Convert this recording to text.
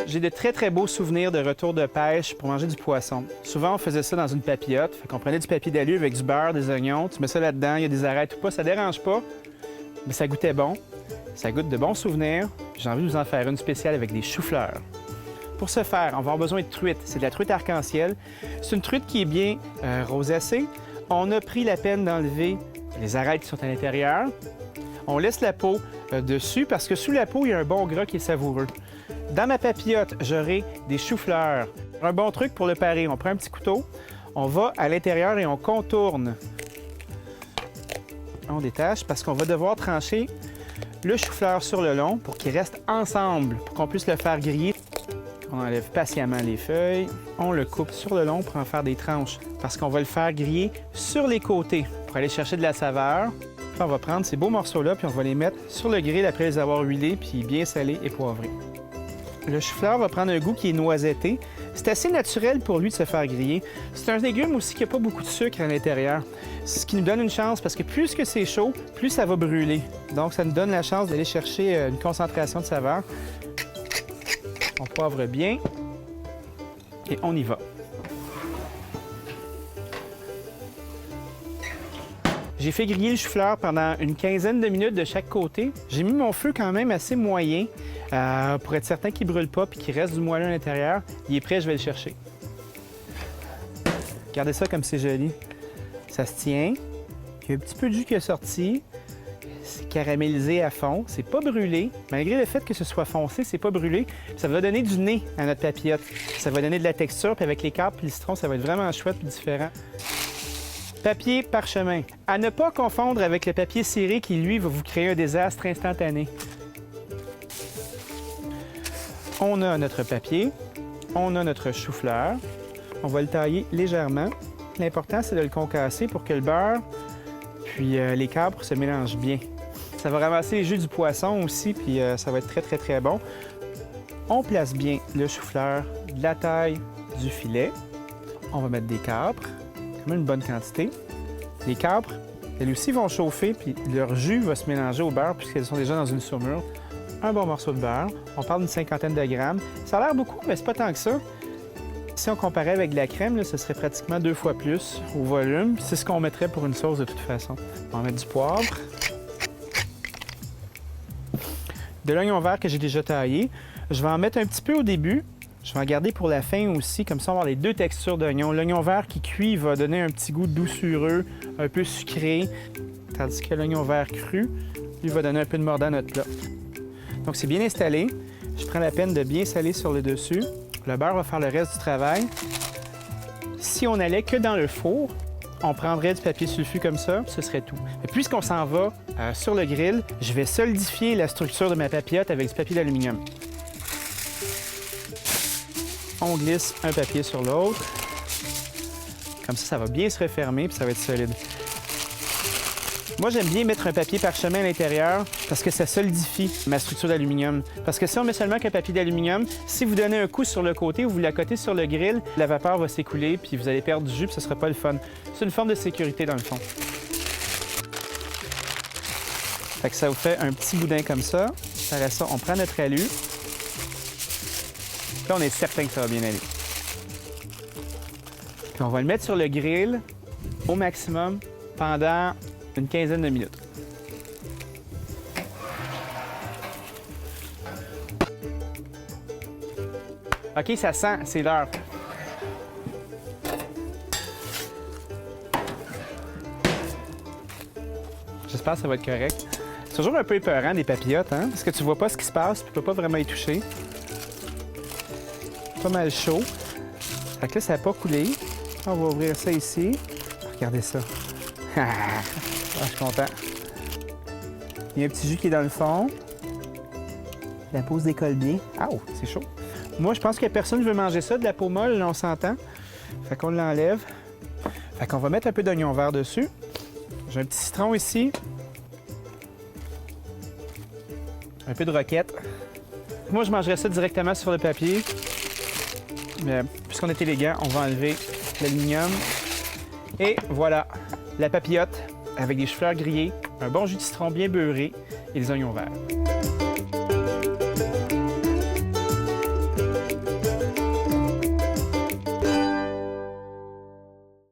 J'ai de très beaux souvenirs de retour de pêche pour manger du poisson. Souvent, on faisait ça dans une papillote. Fait qu'on prenait du papier d'alu avec du beurre, des oignons, tu mets ça là-dedans, il y a des arêtes ou pas, ça dérange pas, mais ça goûtait bon. Ça goûte de bons souvenirs. J'ai envie de vous en faire une spéciale avec des choux-fleurs. Pour ce faire, on va avoir besoin de truite. C'est de la truite arc-en-ciel. C'est une truite qui est bien rosacée. On a pris la peine d'enlever les arêtes qui sont à l'intérieur. On laisse la peau dessus parce que sous la peau, il y a un bon gras qui est savoureux. Dans ma papillote, j'aurai des choux-fleurs. Un bon truc pour le parer, on prend un petit couteau, on va à l'intérieur et on contourne. On détache parce qu'on va devoir trancher le chou-fleur sur le long pour qu'il reste ensemble, pour qu'on puisse le faire griller. On enlève patiemment les feuilles, on le coupe sur le long pour en faire des tranches parce qu'on va le faire griller sur les côtés pour aller chercher de la saveur. Puis on va prendre ces beaux morceaux-là puis on va les mettre sur le grill après les avoir huilés puis bien salés et poivrés. Le chou-fleur va prendre un goût qui est noisetté. C'est assez naturel pour lui de se faire griller. C'est un légume aussi qui n'a pas beaucoup de sucre à l'intérieur. Ce qui nous donne une chance parce que plus que c'est chaud, plus ça va brûler. Donc ça nous donne la chance d'aller chercher une concentration de saveur. On poivre bien et on y va. J'ai fait griller le chou-fleur pendant une quinzaine de minutes de chaque côté. J'ai mis mon feu quand même assez moyen pour être certain qu'il ne brûle pas et qu'il reste du moelleux à l'intérieur. Il est prêt, je vais le chercher. Regardez ça comme c'est joli. Ça se tient. Il y a un petit peu de jus qui est sorti. C'est caramélisé à fond. C'est pas brûlé. Malgré le fait que ce soit foncé, c'est pas brûlé. Ça va donner du nez à notre papillote. Ça va donner de la texture. Puis avec les câbles et le citron, ça va être vraiment chouette et différent. Papier parchemin. À ne pas confondre avec le papier ciré qui, lui, va vous créer un désastre instantané. On a notre papier, on a notre chou-fleur. On va le tailler légèrement. L'important, c'est de le concasser pour que le beurre puis les câbles se mélangent bien. Ça va ramasser les jus du poisson aussi, puis ça va être très bon. On place bien le chou-fleur de la taille du filet. On va mettre des capres. Une bonne quantité. Les capres, elles aussi vont chauffer, puis leur jus va se mélanger au beurre puisqu'elles sont déjà dans une saumure. Un bon morceau de beurre. On parle d'une cinquantaine de grammes. Ça a l'air beaucoup, mais c'est pas tant que ça. Si on comparait avec de la crème, là, ce serait pratiquement 2 fois plus au volume. C'est ce qu'on mettrait pour une sauce de toute façon. On va mettre du poivre. De l'oignon vert que j'ai déjà taillé. Je vais en mettre un petit peu au début. Je vais en garder pour la fin aussi, comme ça on va avoir les deux textures d'oignon. L'oignon vert qui cuit va donner un petit goût doucereux, un peu sucré, tandis que l'oignon vert cru, lui, va donner un peu de mordant à notre plat. Donc c'est bien installé. Je prends la peine de bien saler sur le dessus. Le beurre va faire le reste du travail. Si on allait que dans le four, on prendrait du papier sulfu comme ça, ce serait tout. Mais puisqu'on s'en va sur le grill, je vais solidifier la structure de ma papillote avec du papier d'aluminium. On glisse un papier sur l'autre. Comme ça va bien se refermer puis ça va être solide. Moi, j'aime bien mettre un papier parchemin à l'intérieur parce que ça solidifie ma structure d'aluminium. Parce que si on met seulement qu'un papier d'aluminium, si vous donnez un coup sur le côté ou vous l'accotez sur le grill, la vapeur va s'écouler puis vous allez perdre du jus puis ce ne sera pas le fun. C'est une forme de sécurité dans le fond. Fait que ça vous fait un petit boudin comme ça. Après ça, on prend notre alu. Là, on est certain que ça va bien aller. Puis on va le mettre sur le grill au maximum pendant une quinzaine de minutes. OK, ça sent, c'est l'heure. J'espère que ça va être correct. C'est toujours un peu épeurant des papillotes, hein? Parce que tu vois pas ce qui se passe, puis tu peux pas vraiment y toucher. Pas mal chaud. Fait que là, ça n'a pas coulé. On va ouvrir ça ici. Regardez ça. Je suis content. Il y a un petit jus qui est dans le fond. La peau se décolle bien. Ah, c'est chaud. Moi, je pense que personne ne veut manger ça, de la peau molle, là, on s'entend. Fait qu'on l'enlève. Fait qu'on va mettre un peu d'oignon vert dessus. J'ai un petit citron ici. Un peu de roquette. Moi, je mangerais ça directement sur le papier. Mais puisqu'on est élégant, on va enlever l'aluminium. Et voilà, la papillote avec des choux-fleurs grillés, un bon jus de citron bien beurré et des oignons verts.